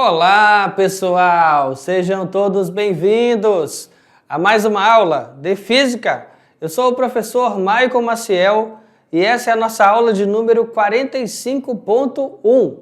Olá, pessoal! Sejam todos bem-vindos a mais uma aula de Física. Eu sou o professor Maicon Maciel e essa é a nossa aula de número 45.1.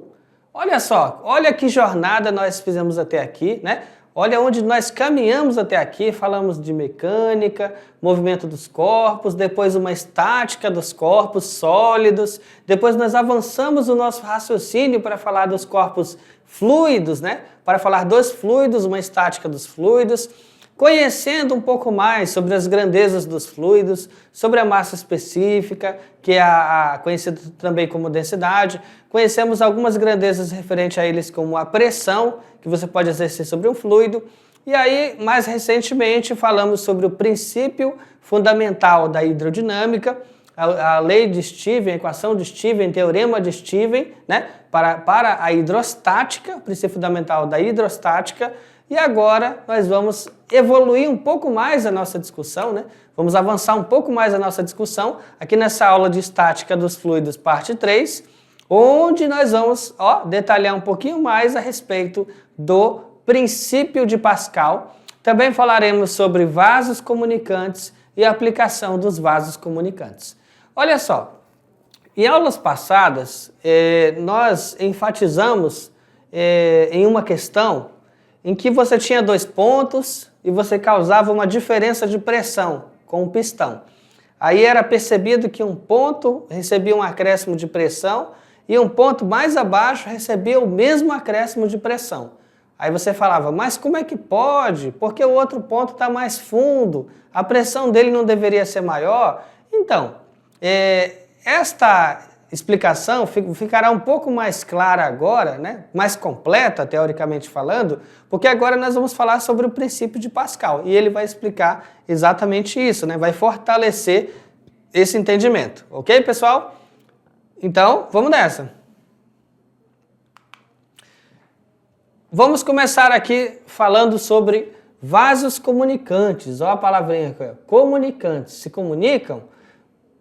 Olha só, olha que jornada nós fizemos até aqui, né? Olha onde nós caminhamos até aqui, falamos de mecânica, movimento dos corpos, depois uma estática dos corpos sólidos, depois nós avançamos o nosso raciocínio para falar dos corpos fluidos, né? Para falar dos fluidos, uma estática dos fluidos, conhecendo um pouco mais sobre as grandezas dos fluidos, sobre a massa específica, que é conhecida também como densidade. Conhecemos algumas grandezas referentes a eles, como a pressão, que você pode exercer sobre um fluido. E aí, mais recentemente, falamos sobre o princípio fundamental da hidrodinâmica, a lei de Steven, a equação de Steven, teorema de Steven, né? Para a hidrostática, o princípio fundamental da hidrostática. E agora nós vamos evoluir um pouco mais a nossa discussão, né? Vamos avançar um pouco mais a nossa discussão aqui nessa aula de estática dos fluidos, parte 3, onde nós vamos detalhar um pouquinho mais a respeito do princípio de Pascal. Também falaremos sobre vasos comunicantes e a aplicação dos vasos comunicantes. Olha só, em aulas passadas nós enfatizamos em uma questão em que você tinha dois pontos e você causava uma diferença de pressão com o pistão. Aí era percebido que um ponto recebia um acréscimo de pressão e um ponto mais abaixo recebia o mesmo acréscimo de pressão. Aí você falava, mas como é que pode? Porque o outro ponto está mais fundo, a pressão dele não deveria ser maior? Então, esta explicação ficará um pouco mais clara agora, né? Mais completa, teoricamente falando, porque agora nós vamos falar sobre o princípio de Pascal e ele vai explicar exatamente isso, né? Vai fortalecer esse entendimento, ok, pessoal? Então, vamos nessa. Vamos começar aqui falando sobre vasos comunicantes. Olha a palavrinha aqui, comunicantes. Se comunicam?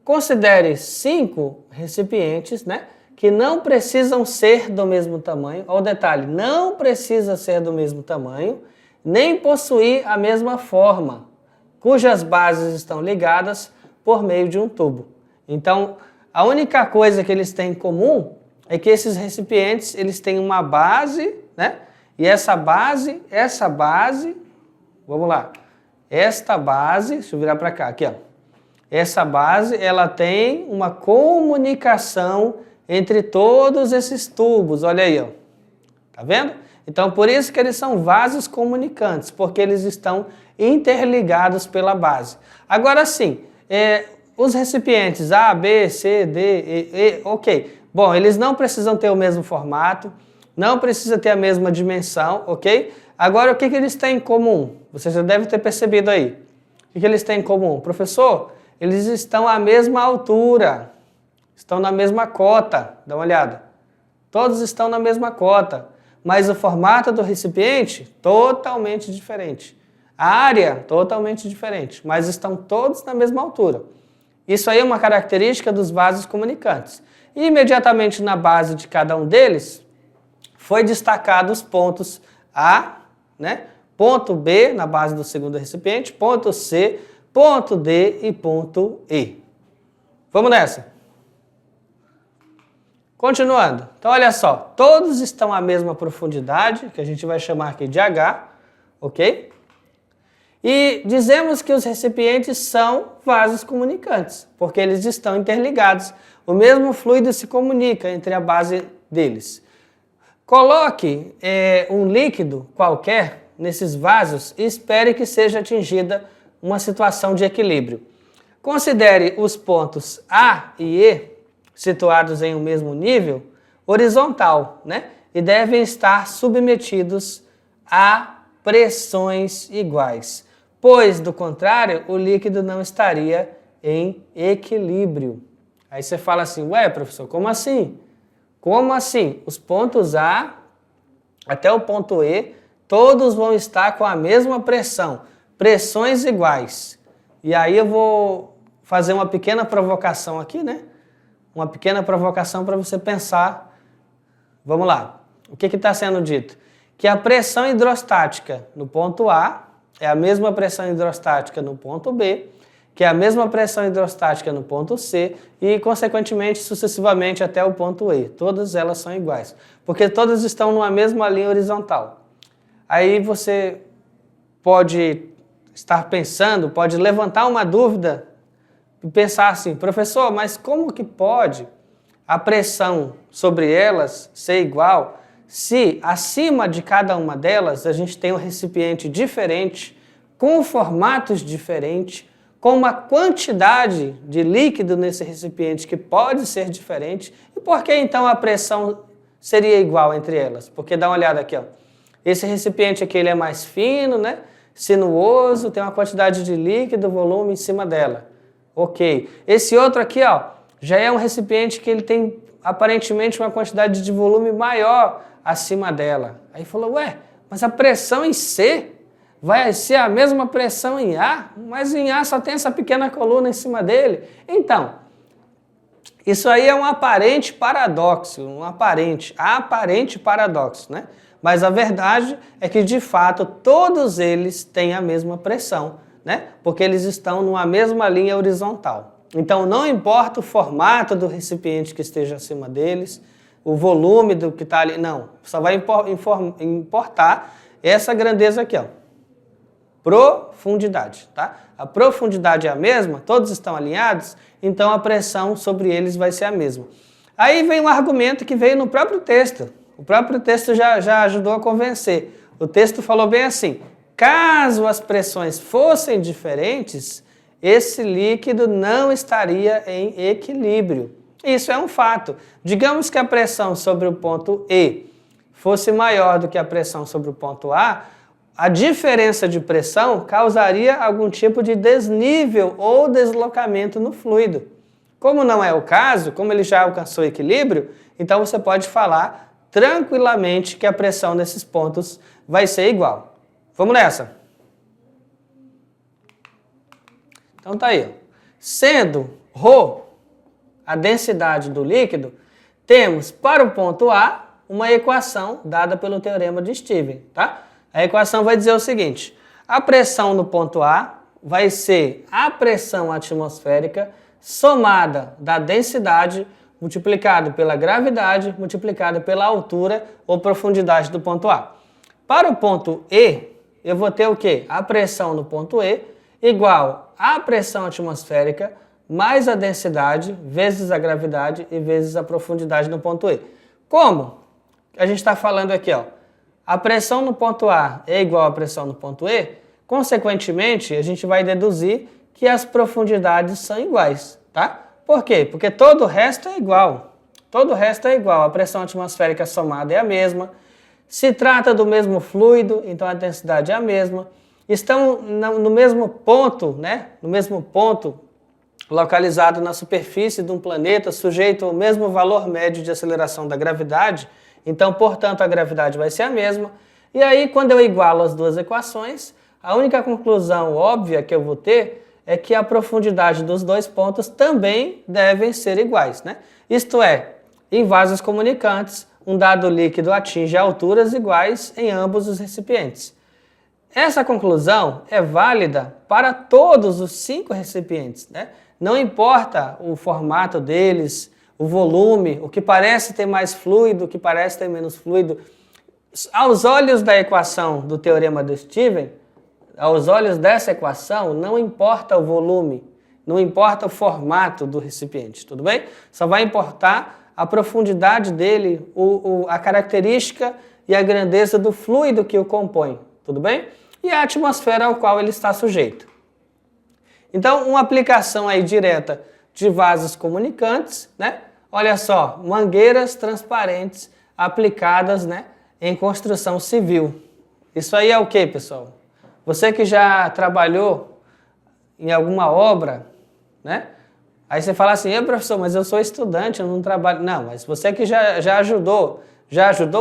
Considere 5 recipientes, né, que não precisam ser do mesmo tamanho. Olha o detalhe, não precisa ser do mesmo tamanho, nem possuir a mesma forma, cujas bases estão ligadas por meio de um tubo. Então, a única coisa que eles têm em comum é que esses recipientes, eles têm uma base, né, e essa base, vamos lá, esta base, deixa eu virar para cá, aqui, ó. Essa base, ela tem uma comunicação entre todos esses tubos, olha aí, ó. Tá vendo? Então, por isso que eles são vasos comunicantes, porque eles estão interligados pela base. Agora sim, os recipientes A, B, C, D, E, ok. Bom, eles não precisam ter o mesmo formato, não precisa ter a mesma dimensão, ok? Agora, o que eles têm em comum? Você já deve ter percebido aí. O que eles têm em comum? Professor, eles estão à mesma altura, estão na mesma cota, dá uma olhada. Todos estão na mesma cota, mas o formato do recipiente totalmente diferente. A área totalmente diferente, mas estão todos na mesma altura. Isso aí é uma característica dos vasos comunicantes. E imediatamente na base de cada um deles, foi destacado os pontos A, né? Ponto B na base do segundo recipiente, ponto C, ponto D e ponto E. Vamos nessa. Continuando. Então, olha só. Todos estão à mesma profundidade, que a gente vai chamar aqui de H, ok? E dizemos que os recipientes são vasos comunicantes, porque eles estão interligados. O mesmo fluido se comunica entre a base deles. Coloque um líquido qualquer nesses vasos e espere que seja atingida uma situação de equilíbrio. Considere os pontos A e E, situados em um mesmo nível, horizontal, né? E devem estar submetidos a pressões iguais, pois, do contrário, o líquido não estaria em equilíbrio. Aí você fala assim, ué, professor, como assim? Como assim? Os pontos A até o ponto E, todos vão estar com a mesma pressão. Pressões iguais. E aí eu vou fazer uma pequena provocação aqui, né? Uma pequena provocação para você pensar. Vamos lá. O que está sendo dito? que a pressão hidrostática no ponto A é a mesma pressão hidrostática no ponto B, que é a mesma pressão hidrostática no ponto C e, consequentemente, sucessivamente até o ponto E. Todas elas são iguais, porque todas estão numa mesma linha horizontal. Aí você pode estar pensando, pode levantar uma dúvida e pensar assim, professor, mas como que pode a pressão sobre elas ser igual se acima de cada uma delas a gente tem um recipiente diferente, com formatos diferentes, com uma quantidade de líquido nesse recipiente que pode ser diferente? E por que então a pressão seria igual entre elas? Porque dá uma olhada aqui, ó. Esse recipiente aqui ele é mais fino, né? Sinuoso, tem uma quantidade de líquido, volume em cima dela. Ok. Esse outro aqui, ó, já é um recipiente que ele tem aparentemente uma quantidade de volume maior acima dela. Aí falou, ué, mas a pressão em C vai ser a mesma pressão em A, mas em A só tem essa pequena coluna em cima dele. Então, isso aí é um aparente paradoxo, um aparente paradoxo, né? Mas a verdade é que, de fato, todos eles têm a mesma pressão, né? Porque eles estão numa mesma linha horizontal. Então, não importa o formato do recipiente que esteja acima deles, o volume do que está ali, não. Só vai importar essa grandeza aqui, ó. Profundidade, tá? A profundidade é a mesma, todos estão alinhados, então a pressão sobre eles vai ser a mesma. Aí vem um argumento que veio no próprio texto. O próprio texto já ajudou a convencer. O texto falou bem assim, caso as pressões fossem diferentes, esse líquido não estaria em equilíbrio. Isso é um fato. Digamos que a pressão sobre o ponto E fosse maior do que a pressão sobre o ponto A diferença de pressão causaria algum tipo de desnível ou deslocamento no fluido. Como não é o caso, como ele já alcançou equilíbrio, então você pode falar tranquilamente que a pressão nesses pontos vai ser igual. Vamos nessa? Então tá aí. Sendo ρ a densidade do líquido, temos para o ponto A uma equação dada pelo teorema de Stevens, tá? A equação vai dizer o seguinte, a pressão no ponto A vai ser a pressão atmosférica somada da densidade multiplicado pela gravidade multiplicado pela altura ou profundidade do ponto A. Para o ponto E, eu vou ter o quê? A pressão no ponto E igual à pressão atmosférica mais a densidade vezes a gravidade e vezes a profundidade no ponto E. Como? A gente está falando aqui, ó. A pressão no ponto A é igual à pressão no ponto E, consequentemente, a gente vai deduzir que as profundidades são iguais, tá? Por quê? Porque todo o resto é igual. Todo o resto é igual. A pressão atmosférica somada é a mesma. Se trata do mesmo fluido, então a densidade é a mesma. Estão no mesmo ponto, né? No mesmo ponto localizado na superfície de um planeta, sujeito ao mesmo valor médio de aceleração da gravidade, então, portanto, a gravidade vai ser a mesma. E aí, quando eu igualo as duas equações, a única conclusão óbvia que eu vou ter é que a profundidade dos dois pontos também devem ser iguais, né? Isto é, em vasos comunicantes, um dado líquido atinge alturas iguais em ambos os recipientes. Essa conclusão é válida para todos os 5 recipientes, né? Não importa o formato deles, o volume, o que parece ter mais fluido, o que parece ter menos fluido. Aos olhos da equação do teorema de Stevens, aos olhos dessa equação, não importa o volume, não importa o formato do recipiente, tudo bem? Só vai importar a profundidade dele, a característica e a grandeza do fluido que o compõe, tudo bem? E a atmosfera ao qual ele está sujeito. Então, uma aplicação aí direta de vasos comunicantes, né? Olha só, mangueiras transparentes aplicadas, né, em construção civil. Isso aí é o que, pessoal? Você que já trabalhou em alguma obra, né? Aí você fala assim, professor, mas eu sou estudante, eu não trabalho. Não, mas você que já ajudou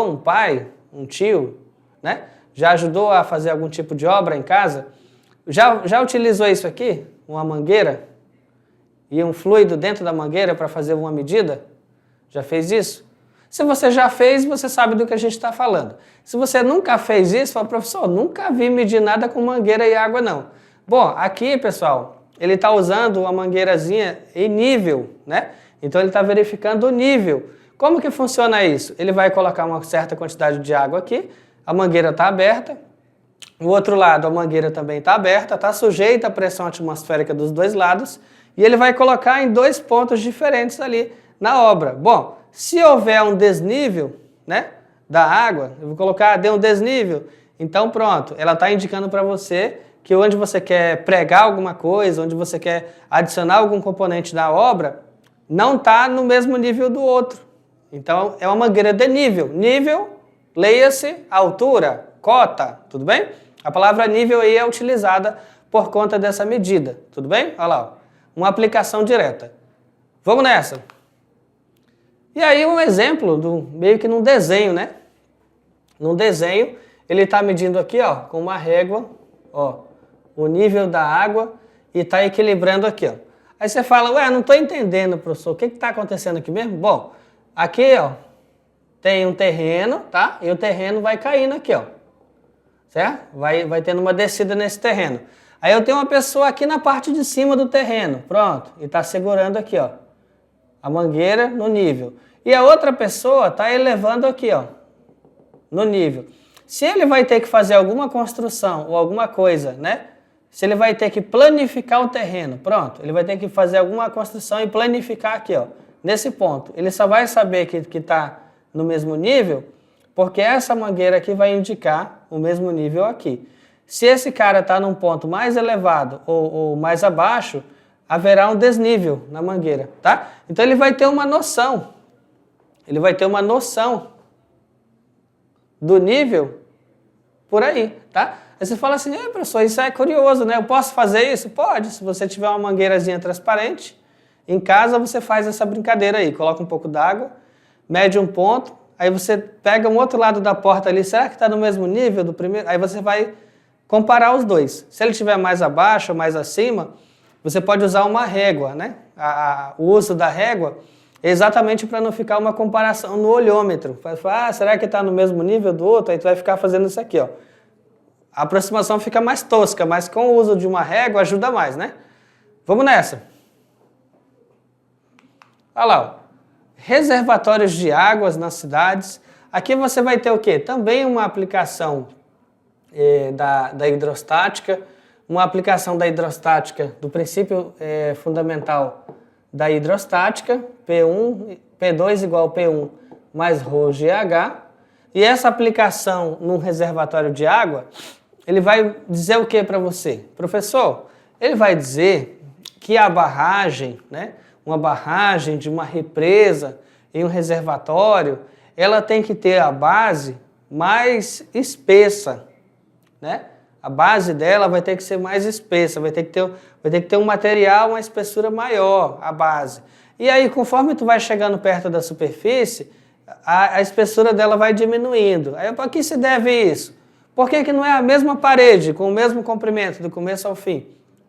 um pai, um tio, né? Já ajudou a fazer algum tipo de obra em casa? Já utilizou isso aqui? Uma mangueira? E um fluido dentro da mangueira para fazer uma medida? Já fez isso? Se você já fez, você sabe do que a gente está falando. Se você nunca fez isso, fala, professor, nunca vi medir nada com mangueira e água, não. Bom, aqui, pessoal, ele está usando uma mangueirazinha em nível, né? Então ele está verificando o nível. Como que funciona isso? Ele vai colocar uma certa quantidade de água aqui, a mangueira está aberta, o outro lado a mangueira também está aberta, está sujeita à pressão atmosférica dos dois lados, e ele vai colocar em 2 pontos diferentes ali na obra. Bom, se houver um desnível, né, da água, eu vou colocar, deu um desnível, então pronto, ela está indicando para você que onde você quer pregar alguma coisa, onde você quer adicionar algum componente da obra, não está no mesmo nível do outro. Então é uma mangueira de nível. Nível, leia-se altura, cota, tudo bem? A palavra nível aí é utilizada por conta dessa medida, tudo bem? Olha lá, ó. Uma aplicação direta. Vamos nessa. E aí um exemplo, meio que num desenho, né? Num desenho, ele está medindo aqui, ó, com uma régua, ó, o nível da água e está equilibrando aqui, ó. Aí você fala, ué, não estou entendendo, professor, o que está acontecendo aqui mesmo? Bom, aqui, ó, tem um terreno, tá? E o terreno vai caindo aqui, ó. Certo? Vai tendo uma descida nesse terreno. Aí eu tenho uma pessoa aqui na parte de cima do terreno, pronto, e está segurando aqui, ó, a mangueira no nível. E a outra pessoa está elevando aqui, ó, no nível. Se ele vai ter que fazer alguma construção ou alguma coisa, né? Se ele vai ter que planificar o terreno, pronto, ele vai ter que fazer alguma construção e planificar aqui, ó, nesse ponto. Ele só vai saber que está no mesmo nível porque essa mangueira aqui vai indicar o mesmo nível aqui. Se esse cara está num ponto mais elevado ou mais abaixo, haverá um desnível na mangueira, tá? Então ele vai ter uma noção. Ele vai ter uma noção do nível por aí, tá? Aí você fala assim, professor, isso é curioso, né? Eu posso fazer isso? Pode, se você tiver uma mangueirazinha transparente, em casa você faz essa brincadeira aí, coloca um pouco d'água, mede um ponto, aí você pega um outro lado da porta ali, será que está no mesmo nível do primeiro? Aí você vai comparar os dois. Se ele estiver mais abaixo ou mais acima, você pode usar uma régua, né? O uso da régua é exatamente para não ficar uma comparação no olhômetro. Será que está no mesmo nível do outro? Aí tu vai ficar fazendo isso aqui, ó. A aproximação fica mais tosca, mas com o uso de uma régua ajuda mais, né? Vamos nessa. Olha lá, ó. Reservatórios de águas nas cidades. Aqui você vai ter o quê? Também uma aplicação da hidrostática, uma aplicação da hidrostática, do princípio fundamental da hidrostática, P1, P2 igual P1 mais ρGH. E essa aplicação num reservatório de água, ele vai dizer o que para você? Professor, ele vai dizer que a barragem, né, uma barragem de uma represa em um reservatório, ela tem que ter a base mais espessa, né? A base dela vai ter que ser mais espessa, vai ter que ter um material, uma espessura maior, a base. E aí, conforme tu vai chegando perto da superfície, a espessura dela vai diminuindo. Aí, para que se deve isso? Por que não é a mesma parede, com o mesmo comprimento, do começo ao fim?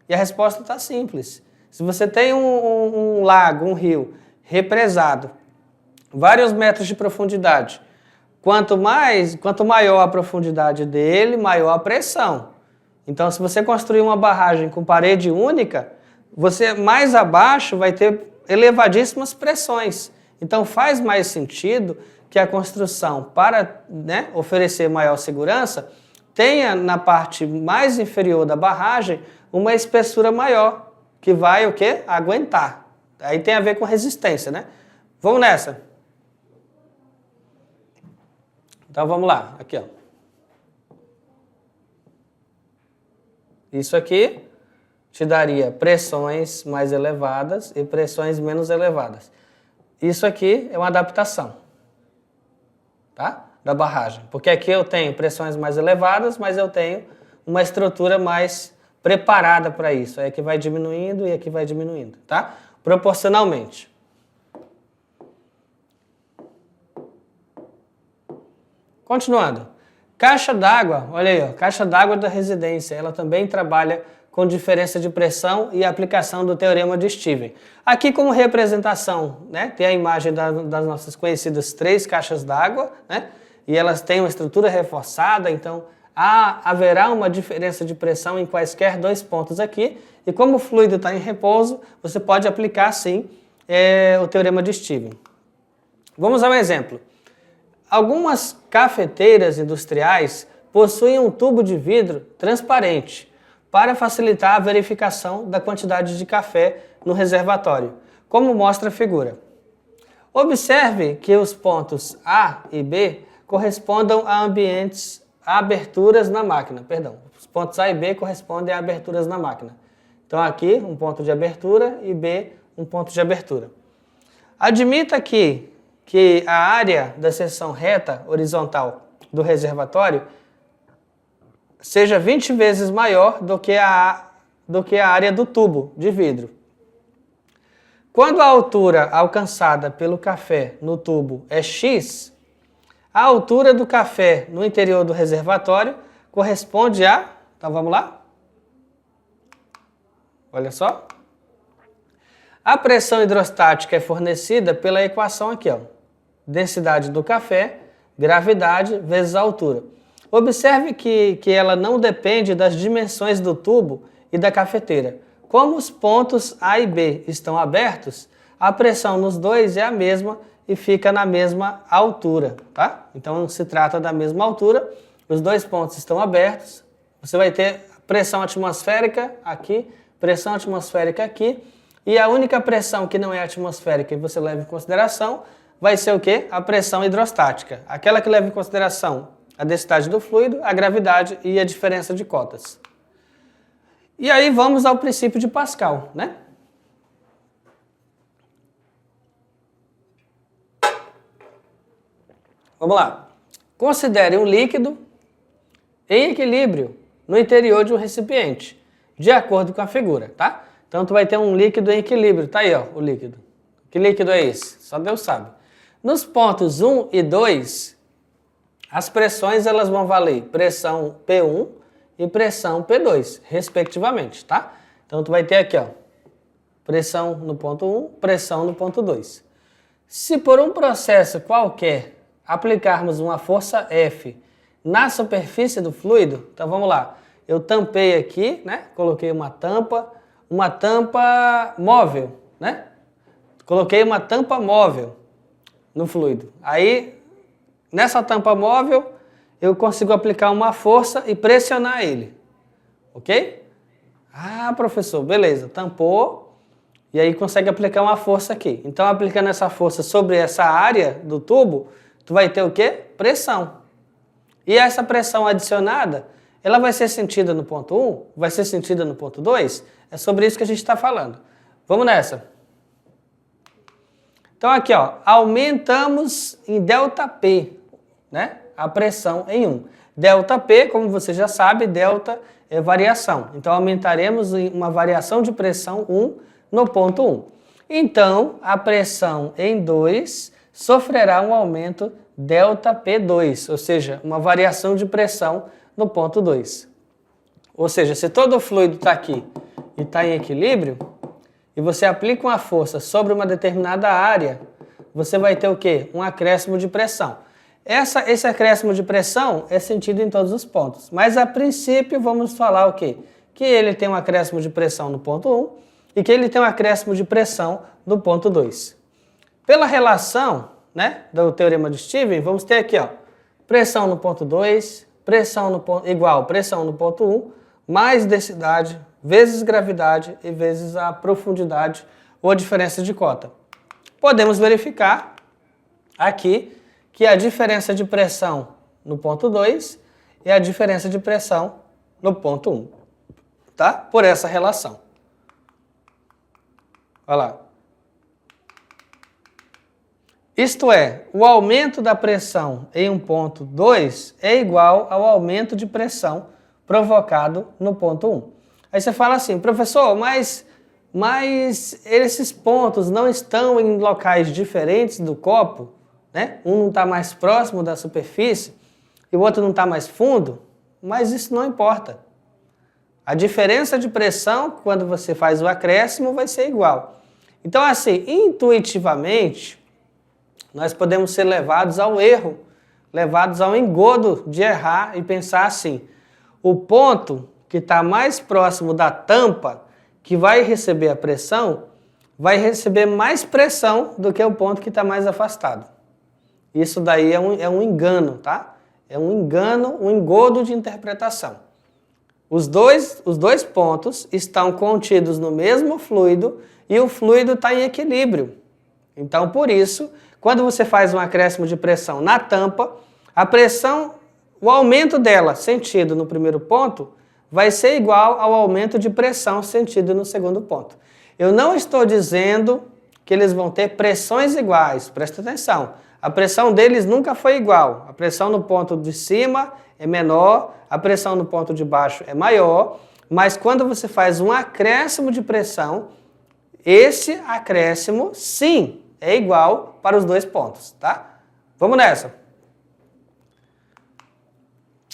E a resposta está simples. Se você tem um lago, um rio represado, vários metros de profundidade, quanto maior a profundidade dele, maior a pressão. Então, se você construir uma barragem com parede única, você mais abaixo vai ter elevadíssimas pressões. Então, faz mais sentido que a construção, para, né, oferecer maior segurança, tenha na parte mais inferior da barragem uma espessura maior, que vai o quê? Aguentar. Aí tem a ver com resistência, né? Vamos nessa. Então vamos lá, aqui, ó. Isso aqui te daria pressões mais elevadas e pressões menos elevadas. Isso aqui é uma adaptação, tá? Da barragem. Porque aqui eu tenho pressões mais elevadas, mas eu tenho uma estrutura mais preparada para isso. Aí aqui vai diminuindo e aqui vai diminuindo, tá? Proporcionalmente. Continuando. Caixa d'água, olha aí, ó, caixa d'água da residência. Ela também trabalha com diferença de pressão e aplicação do teorema de Steven. Aqui como representação, né, tem a imagem das nossas conhecidas 3 caixas d'água, né, e elas têm uma estrutura reforçada, então haverá uma diferença de pressão em quaisquer 2 pontos aqui, e como o fluido está em repouso, você pode aplicar sim o teorema de Steven. Vamos a um exemplo. Algumas cafeteiras industriais possuem um tubo de vidro transparente para facilitar a verificação da quantidade de café no reservatório, como mostra a figura. Observe que os pontos A e B correspondam a aberturas na máquina. Perdão, os pontos A e B correspondem a aberturas na máquina. Então aqui um ponto de abertura e B um ponto de abertura. Admita que a área da seção reta horizontal do reservatório seja 20 vezes maior do que a área do tubo de vidro. Quando a altura alcançada pelo café no tubo é x, a altura do café no interior do reservatório corresponde a... Então vamos lá? Olha só. A pressão hidrostática é fornecida pela equação aqui, ó. Densidade do café, gravidade vezes a altura. Observe que ela não depende das dimensões do tubo e da cafeteira. Como os pontos A e B estão abertos, a pressão nos dois é a mesma e fica na mesma altura, tá? Então se trata da mesma altura, os 2 pontos estão abertos, você vai ter pressão atmosférica aqui, pressão atmosférica aqui, e a única pressão que não é atmosférica e você leva em consideração vai ser o quê? A pressão hidrostática, aquela que leva em consideração a densidade do fluido, a gravidade e a diferença de cotas. E aí vamos ao princípio de Pascal, né? Vamos lá. Considere um líquido em equilíbrio no interior de um recipiente, de acordo com a figura, tá? Então tu vai ter um líquido em equilíbrio, tá aí ó, o líquido. Que líquido é esse? Só Deus sabe. Nos pontos 1 e 2, as pressões elas vão valer pressão P1 e pressão P2, respectivamente, tá? Então tu vai ter aqui, ó, pressão no ponto 1, pressão no ponto 2. Se por um processo qualquer aplicarmos uma força F na superfície do fluido, então vamos lá, eu tampei aqui, né? Coloquei uma tampa móvel, né? Coloquei uma tampa móvel no fluido. Aí, nessa tampa móvel, eu consigo aplicar uma força e pressionar ele, ok? Ah, professor, beleza, tampou e aí consegue aplicar uma força aqui. Então, aplicando essa força sobre essa área do tubo, tu vai ter o quê? Pressão. E essa pressão adicionada, ela vai ser sentida no ponto 1, vai ser sentida no ponto 2, é sobre isso que a gente está falando. Vamos nessa. Então aqui, ó, aumentamos em ΔP, né? A pressão em 1. ΔP, como você já sabe, delta é variação. Então aumentaremos em uma variação de pressão 1 no ponto 1. Então a pressão em 2 sofrerá um aumento ΔP2, ou seja, uma variação de pressão no ponto 2. Ou seja, se todo o fluido está aqui e está em equilíbrio, e você aplica uma força sobre uma determinada área, você vai ter o quê? Um acréscimo de pressão. Esse acréscimo de pressão é sentido em todos os pontos, mas a princípio vamos falar o quê? Que ele tem um acréscimo de pressão no ponto 1 e que ele tem um acréscimo de pressão no ponto 2. Pela relação, né, do teorema de Steven, vamos ter aqui, ó, pressão no ponto 2, pressão no ponto, igual pressão no ponto 1, mais densidade, vezes gravidade e vezes a profundidade ou a diferença de cota. Podemos verificar aqui que a diferença de pressão no ponto 2 é a diferença de pressão no ponto 1, tá? Por essa relação. Olha lá. Isto é, o aumento da pressão em um ponto 2 é igual ao aumento de pressão provocado no ponto 1. Aí você fala assim, professor, mas esses pontos não estão em locais diferentes do copo, né? Um não está mais próximo da superfície e o outro não está mais fundo, mas isso não importa. A diferença de pressão, quando você faz o acréscimo, vai ser igual. Então, assim, intuitivamente, nós podemos ser levados ao erro, levados ao engodo de errar e pensar assim: o ponto que está mais próximo da tampa, que vai receber a pressão, vai receber mais pressão do que o ponto que está mais afastado. Isso daí é um engano, tá? É um engano, um engodo de interpretação. Os dois pontos estão contidos no mesmo fluido e o fluido está em equilíbrio. Então, por isso, quando você faz um acréscimo de pressão na tampa, a pressão, o aumento dela sentido no primeiro ponto, vai ser igual ao aumento de pressão sentido no segundo ponto. Eu não estou dizendo que eles vão ter pressões iguais, presta atenção. A pressão deles nunca foi igual. A pressão no ponto de cima é menor, a pressão no ponto de baixo é maior, mas quando você faz um acréscimo de pressão, esse acréscimo, sim, é igual para os dois pontos, tá? Vamos nessa.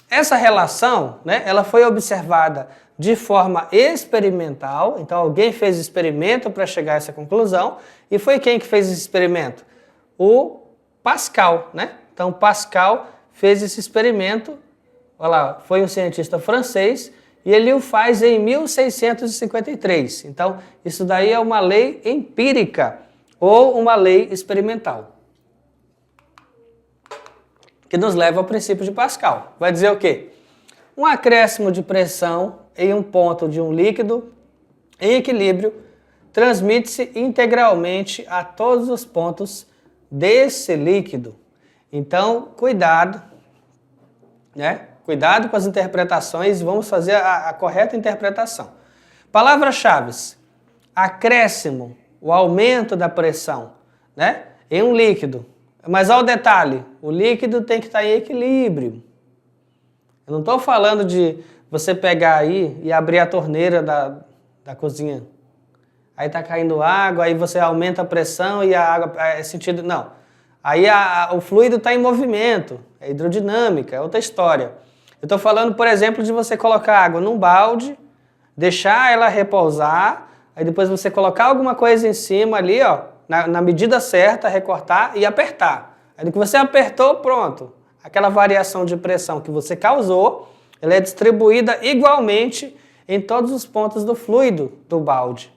Essa relação, né, ela foi observada de forma experimental, então alguém fez experimento para chegar a essa conclusão, e foi quem que fez esse experimento? O Pascal, né? Então Pascal fez esse experimento, olha lá, foi um cientista francês, e ele o faz em 1653. Então isso daí é uma lei empírica, ou uma lei experimental, que nos leva ao princípio de Pascal. Vai dizer o quê? Um acréscimo de pressão em um ponto de um líquido em equilíbrio transmite-se integralmente a todos os pontos desse líquido. Então, cuidado, né? Cuidado com as interpretações e vamos fazer a correta interpretação. Palavras-chave: acréscimo, o aumento da pressão, né? Em um líquido. Mas olha o detalhe, o líquido tem que estar em equilíbrio. Eu não estou falando de você pegar aí e abrir a torneira da cozinha. Aí está caindo água, aí você aumenta a pressão e a água é sentido... Não. Aí o fluido está em movimento, é hidrodinâmica, é outra história. Eu estou falando, por exemplo, de você colocar água num balde, deixar ela repousar, aí depois você colocar alguma coisa em cima ali, ó, na medida certa, recortar e apertar. Aí que você apertou, pronto. Aquela variação de pressão que você causou, ela é distribuída igualmente em todos os pontos do fluido do balde.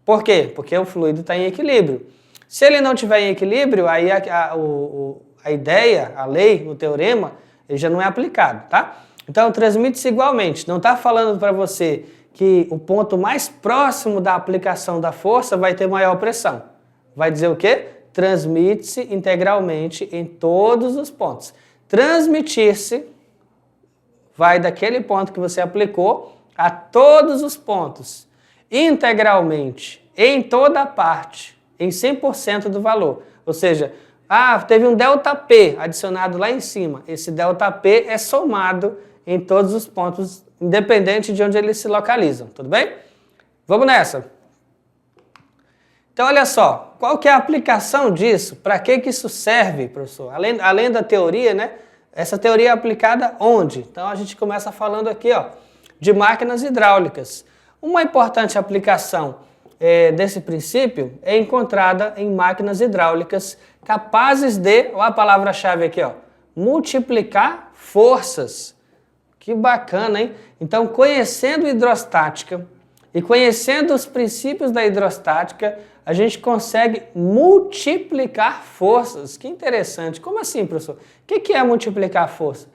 Por quê? Porque o fluido está em equilíbrio. Se ele não estiver em equilíbrio, aí a ideia, a lei, o teorema, ele já não é aplicado, tá? Então, transmite-se igualmente. Não está falando para você que o ponto mais próximo da aplicação da força vai ter maior pressão. Vai dizer o quê? Transmite-se integralmente em todos os pontos. Transmitir-se vai daquele ponto que você aplicou a todos os pontos, integralmente, em toda a parte, em 100% do valor. Ou seja, teve um ΔP adicionado lá em cima. Esse ΔP é somado em todos os pontos, independente de onde eles se localizam. Tudo bem? Vamos nessa. Então, olha só, qual que é a aplicação disso? Para que isso serve, professor? Além da teoria, né? Essa teoria é aplicada onde? Então, a gente começa falando aqui, ó, de máquinas hidráulicas. Uma importante aplicação desse princípio é encontrada em máquinas hidráulicas capazes de, olha a palavra-chave aqui, ó, multiplicar forças. Que bacana, hein? Então, conhecendo hidrostática e conhecendo os princípios da hidrostática, a gente consegue multiplicar forças. Que interessante. Como assim, professor? O que é multiplicar força?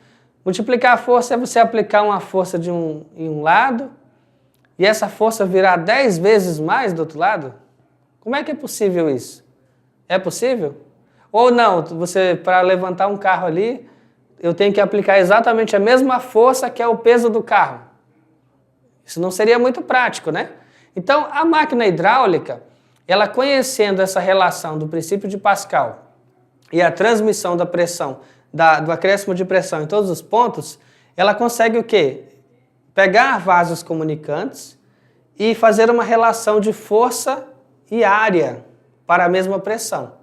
Multiplicar força é você aplicar uma força em um lado e essa força virar 10 vezes mais do outro lado? Como é que é possível isso? É possível? Ou não, para levantar um carro ali, eu tenho que aplicar exatamente a mesma força que é o peso do carro. Isso não seria muito prático, né? Então, a máquina hidráulica, ela conhecendo essa relação do princípio de Pascal e a transmissão da pressão, do acréscimo de pressão em todos os pontos, ela consegue o quê? Pegar vasos comunicantes e fazer uma relação de força e área para a mesma pressão.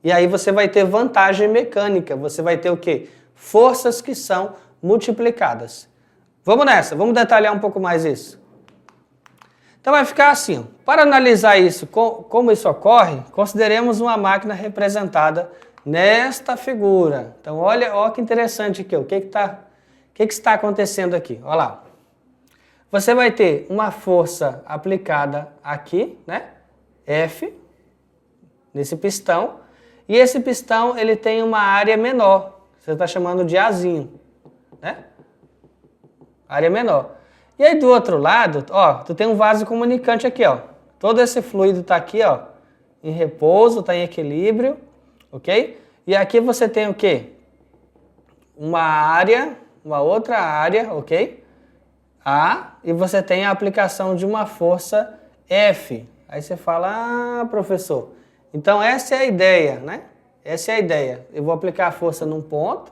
E aí você vai ter vantagem mecânica, você vai ter o quê? Forças que são multiplicadas. Vamos nessa, vamos detalhar um pouco mais isso. Então vai ficar assim, ó. Para analisar isso, como isso ocorre, consideremos uma máquina representada nesta figura. Então olha que interessante aqui, ó. O que está acontecendo aqui? Olha lá. Você vai ter uma força aplicada aqui, né? F, nesse pistão, e esse pistão ele tem uma área menor, você está chamando de Azinho, né? Área menor. E aí do outro lado, ó, tu tem um vaso comunicante aqui, ó. Todo esse fluido está aqui, ó, em repouso, está em equilíbrio, ok? E aqui você tem o quê? Uma área, uma outra área, ok? A, e você tem a aplicação de uma força F. Aí você fala, professor, então essa é a ideia, né? Essa é a ideia. Eu vou aplicar a força num ponto,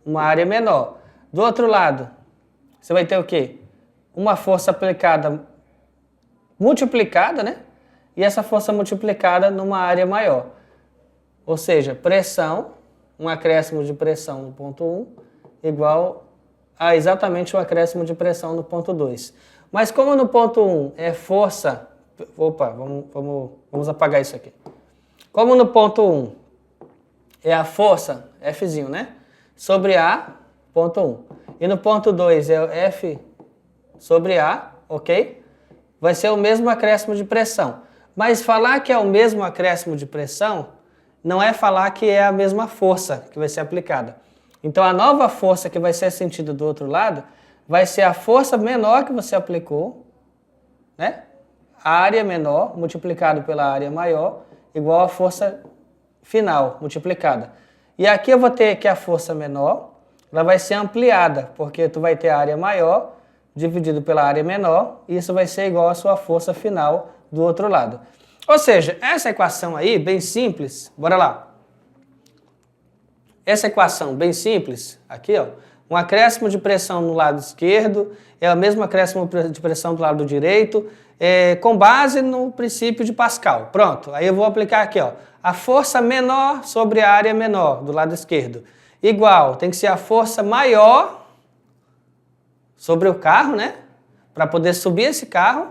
uma área menor. Do outro lado, você vai ter o quê? Uma força aplicada, multiplicada, né? E essa força multiplicada numa área maior. Ou seja, pressão, um acréscimo de pressão no ponto 1, igual a exatamente o acréscimo de pressão no ponto 2. Mas como no ponto 1 é força... Opa, vamos apagar isso aqui. Como no ponto 1 é a força, Fzinho, né? Sobre A, ponto 1. E no ponto 2 é o F sobre A, ok? Vai ser o mesmo acréscimo de pressão. Mas falar que é o mesmo acréscimo de pressão não é falar que é a mesma força que vai ser aplicada. Então a nova força que vai ser sentida do outro lado vai ser a força menor que você aplicou, né? A área menor multiplicado pela área maior igual a força final multiplicada. E aqui eu vou ter que a força menor, ela vai ser ampliada, porque tu vai ter a área maior dividido pela área menor, e isso vai ser igual à sua força final do outro lado. Ou seja, essa equação aí, bem simples, bora lá. Essa equação bem simples, aqui ó, um acréscimo de pressão no lado esquerdo é o mesmo acréscimo de pressão do lado direito, com base no princípio de Pascal. Pronto, aí eu vou aplicar aqui, ó, a força menor sobre a área menor do lado esquerdo. Igual, tem que ser a força maior sobre o carro, né? Para poder subir esse carro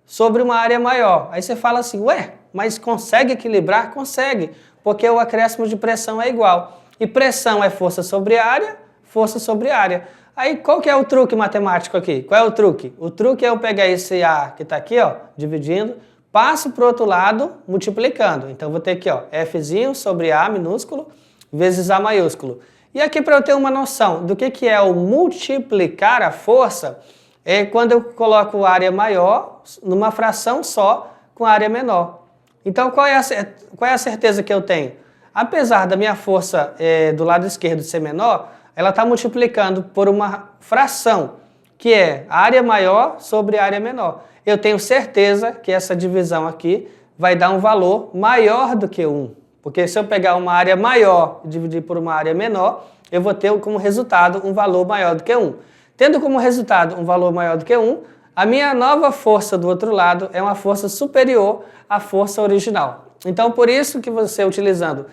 sobre uma área maior. Aí você fala assim, ué, mas consegue equilibrar? Consegue, porque o acréscimo de pressão é igual. E pressão é força sobre área, força sobre área. Aí qual que é o truque matemático aqui? Qual é o truque? O truque é eu pegar esse A que está aqui, ó, dividindo, passo para o outro lado multiplicando. Então vou ter aqui, ó, Fzinho sobre A minúsculo vezes A maiúsculo. E aqui para eu ter uma noção do que é o multiplicar a força, é quando eu coloco a área maior numa fração só com a área menor. Então qual é a certeza que eu tenho? Apesar da minha força do lado esquerdo ser menor, ela está multiplicando por uma fração, que é a área maior sobre a área menor. Eu tenho certeza que essa divisão aqui vai dar um valor maior do que 1. Porque se eu pegar uma área maior e dividir por uma área menor, eu vou ter como resultado um valor maior do que 1. Tendo como resultado um valor maior do que 1, a minha nova força do outro lado é uma força superior à força original. Então, por isso que você utilizando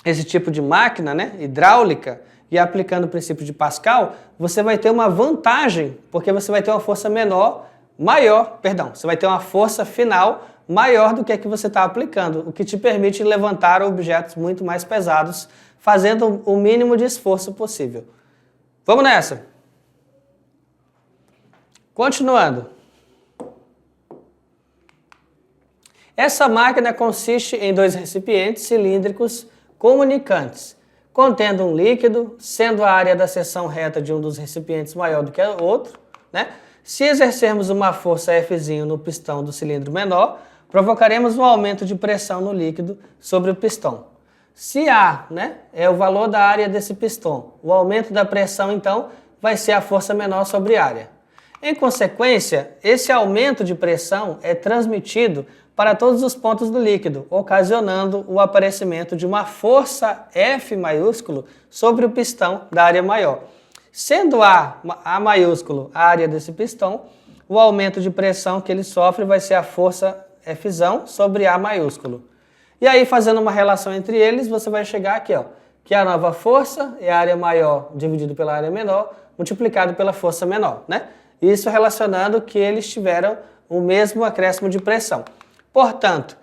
esse tipo de máquina, né, hidráulica, e aplicando o princípio de Pascal, você vai ter uma vantagem, porque você vai ter uma força você vai ter uma força final maior do que a que você está aplicando, o que te permite levantar objetos muito mais pesados, fazendo o mínimo de esforço possível. Vamos nessa! Continuando. Essa máquina consiste em 2 recipientes cilíndricos comunicantes, contendo um líquido, sendo a área da seção reta de um dos recipientes maior do que o outro, né? Se exercermos uma força Fzinho no pistão do cilindro menor, provocaremos um aumento de pressão no líquido sobre o pistão. Se A, né, é o valor da área desse pistão, o aumento da pressão, então, vai ser a força menor sobre a área. Em consequência, esse aumento de pressão é transmitido para todos os pontos do líquido, ocasionando o aparecimento de uma força F maiúsculo sobre o pistão da área maior. Sendo A maiúsculo a área desse pistão, o aumento de pressão que ele sofre vai ser a força Fzão sobre A maiúsculo. E aí, fazendo uma relação entre eles, você vai chegar aqui, ó, que a nova força é a área maior dividido pela área menor, multiplicado pela força menor, né? Isso relacionando que eles tiveram o mesmo acréscimo de pressão. Portanto,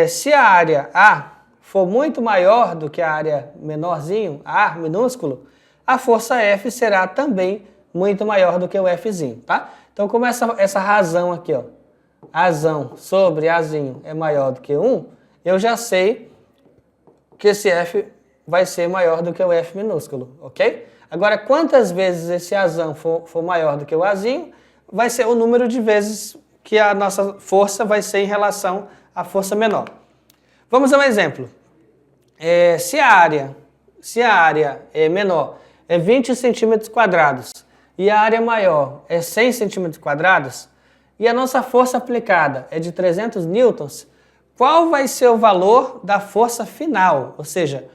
se a área A for muito maior do que a área menorzinho, A minúsculo, a força F será também muito maior do que o Fzinho, tá? Então, como essa razão aqui, ó, Azão sobre Azinho é maior do que 1, eu já sei que esse F vai ser maior do que o F minúsculo, ok? Agora, quantas vezes esse Azão for maior do que o Azinho, vai ser o número de vezes que a nossa força vai ser em relação à força menor. Vamos a um exemplo. Se a área é menor é 20 centímetros quadrados e a área maior é 100 centímetros quadrados e a nossa força aplicada é de 300 newtons, qual vai ser o valor da força final? Ou seja,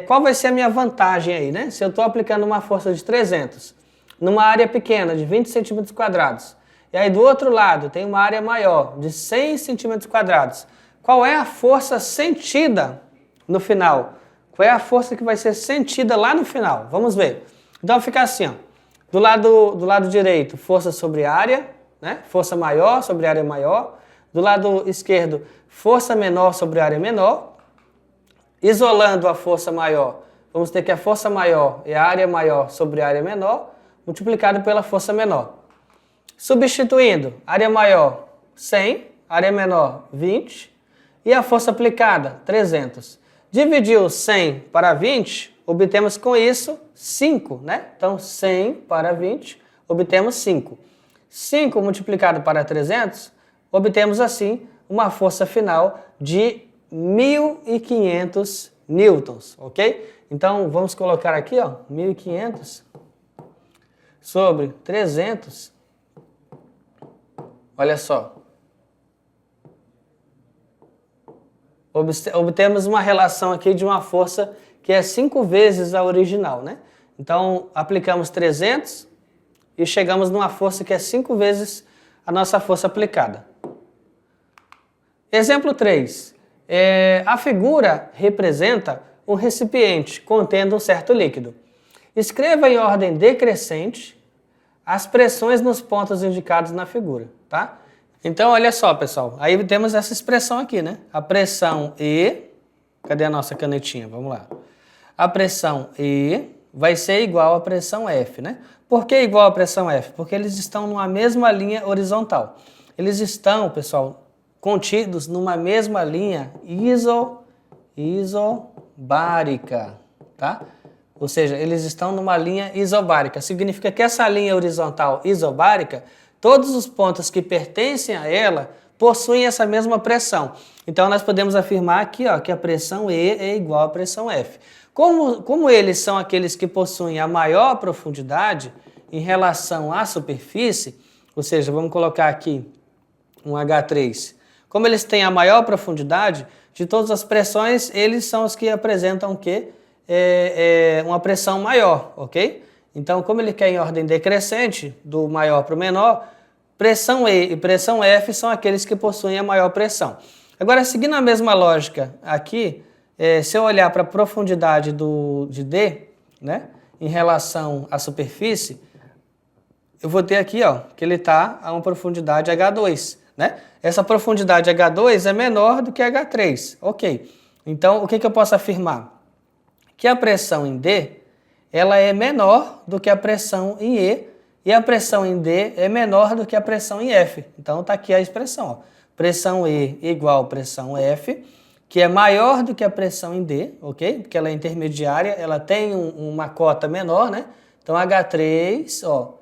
qual vai ser a minha vantagem aí, né? Se eu estou aplicando uma força de 300 numa área pequena de 20 centímetros quadrados e aí do outro lado tem uma área maior de 100 centímetros quadrados, qual é a força sentida no final? Qual é a força que vai ser sentida lá no final? Vamos ver. Então fica assim, ó. Do lado direito, força sobre área, né? Força maior sobre área maior. Do lado esquerdo, força menor sobre área menor. Isolando a força maior, vamos ter que a força maior é a área maior sobre a área menor, multiplicado pela força menor. Substituindo, área maior 100, área menor 20 e a força aplicada 300. Dividiu 100 para 20, obtemos com isso 5, né? Então 100 para 20, obtemos 5. 5 multiplicado para 300, obtemos assim uma força final de 1.500 newtons, ok? Então vamos colocar aqui, ó, 1.500 sobre 300. Olha só. Obtemos uma relação aqui de uma força que é 5 vezes a original, né? Então, aplicamos 300 e chegamos numa força que é 5 vezes a nossa força aplicada. Exemplo 3. A figura representa um recipiente contendo um certo líquido. Escreva em ordem decrescente as pressões nos pontos indicados na figura, tá? Então, olha só, pessoal. Aí temos essa expressão aqui, né? A pressão E... Cadê a nossa canetinha? Vamos lá. A pressão E vai ser igual à pressão F, né? Por que igual à pressão F? Porque eles estão numa mesma linha horizontal. Eles estão, pessoal, contidos numa mesma linha isobárica, tá? Ou seja, eles estão numa linha isobárica. Significa que essa linha horizontal isobárica, todos os pontos que pertencem a ela possuem essa mesma pressão. Então, nós podemos afirmar aqui, ó, que a pressão E é igual à pressão F. Como eles são aqueles que possuem a maior profundidade em relação à superfície, ou seja, vamos colocar aqui um H3. Como eles têm a maior profundidade, de todas as pressões, eles são os que apresentam o quê? Uma pressão maior, ok? Então, como ele quer em ordem decrescente, do maior para o menor, pressão E e pressão F são aqueles que possuem a maior pressão. Agora, seguindo a mesma lógica aqui, se eu olhar para a profundidade de D, né, em relação à superfície, eu vou ter aqui, ó, que ele está a uma profundidade H2, né? Essa profundidade H2 é menor do que H3, ok. Então, o que eu posso afirmar? Que a pressão em D, ela é menor do que a pressão em E a pressão em D é menor do que a pressão em F. Então, está aqui a expressão, ó. Pressão E igual a pressão F, que é maior do que a pressão em D, ok? Porque ela é intermediária, ela tem uma cota menor, né? Então, H3, ó,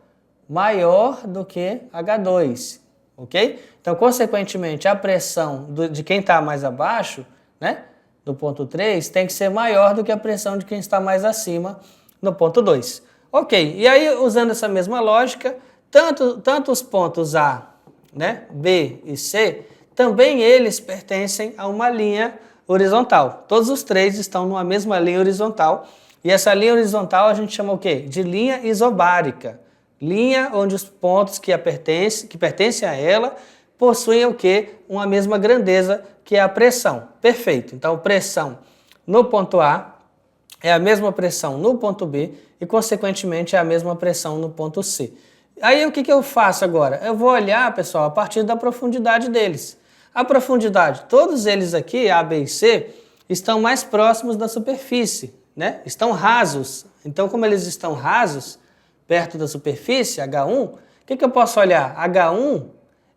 maior do que H2, ok? Então, consequentemente, a pressão de quem está mais abaixo, né, do ponto 3, tem que ser maior do que a pressão de quem está mais acima no ponto 2. Ok, e aí, usando essa mesma lógica, tanto os pontos A, né, B e C, também eles pertencem a uma linha horizontal. Todos os três estão numa mesma linha horizontal, e essa linha horizontal a gente chama o quê? De linha isobárica. Linha onde os pontos que pertencem a ela possuem o quê? Uma mesma grandeza, que é a pressão. Perfeito. Então, pressão no ponto A é a mesma pressão no ponto B e, consequentemente, é a mesma pressão no ponto C. Aí o que eu faço agora? Eu vou olhar, pessoal, a partir da profundidade deles. A profundidade, todos eles aqui, A, B e C, estão mais próximos da superfície, né? Estão rasos. Então, como eles estão rasos, perto da superfície, H1, o que eu posso olhar? H1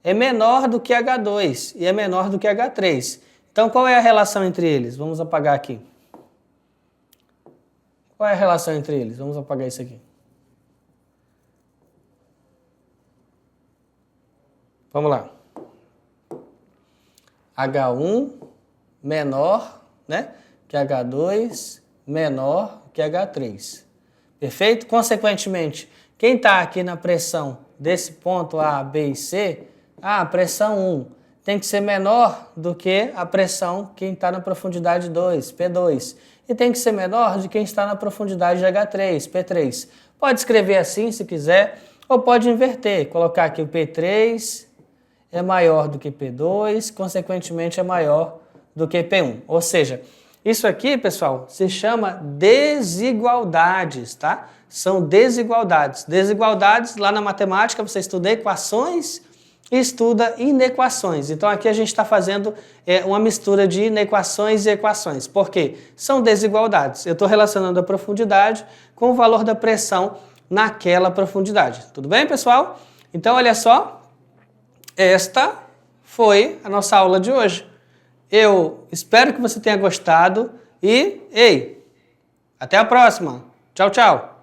é menor do que H2 e é menor do que H3. Então, qual é a relação entre eles? Vamos apagar aqui. Qual é a relação entre eles? Vamos apagar isso aqui. Vamos lá. H1 menor, né, que H2 menor que H3. Perfeito? Consequentemente, quem está aqui na pressão desse ponto A, B e C, a pressão 1 tem que ser menor do que a pressão quem está na profundidade 2, P2. E tem que ser menor de quem está na profundidade de H3, P3. Pode escrever assim se quiser, ou pode inverter, colocar aqui o P3 é maior do que P2, consequentemente é maior do que P1. Ou seja, isso aqui, pessoal, se chama desigualdades, tá? São desigualdades. Desigualdades, lá na matemática, você estuda equações e estuda inequações. Então, aqui a gente está fazendo uma mistura de inequações e equações. Por quê? São desigualdades. Eu estou relacionando a profundidade com o valor da pressão naquela profundidade. Tudo bem, pessoal? Então, olha só. Esta foi a nossa aula de hoje. Eu espero que você tenha gostado e, ei, até a próxima. Tchau, tchau.